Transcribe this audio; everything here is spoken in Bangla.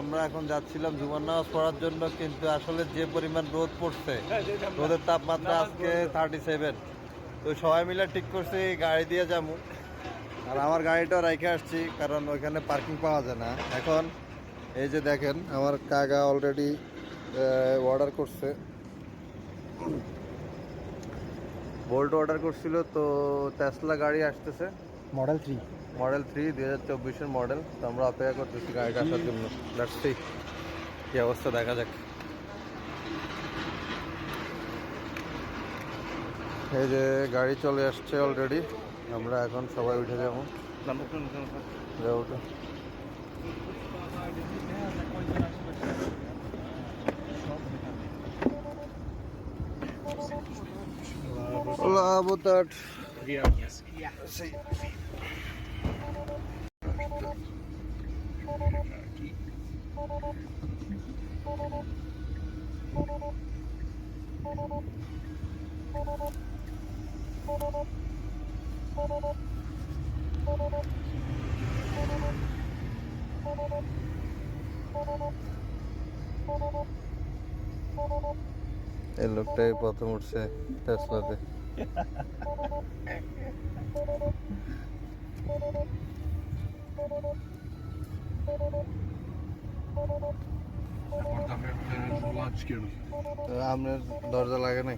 আমরা এখন যাচ্ছিলাম জুমার নামাজ পড়ার জন্য, কিন্তু আসলে যে পরিমাণ রোদ পড়ছে, রোদের তাপমাত্রা আজকে 37। তো সবাই মিলে ঠিক করছি গাড়ি দিয়ে যাবো। আর আমার গাড়িটাও রেখে আসছি, কারণ ওইখানে পার্কিং পাওয়া যায় না এখন। এই যে দেখেন, আমার কাকা অলরেডি অর্ডার করছে, বোল্ট অর্ডার করছিল। তো টেসলা গাড়ি আসতেছে, মডেল 3। Model 3 2024-এর model. তো আমরা অপেক্ষা করতেছি গাড়িটা আসার জন্য। লেটস সি কি অবস্থা, দেখা যাক। এই যে গাড়ি চলে আসছে অলরেডি, আমরা এখন সবাই উঠে যাবো। ওঠো। Olá, boa tarde. Sim. এই লোকটাই প্রথম উঠছে টেসলাতে। আপনার দরজা লাগে নাই?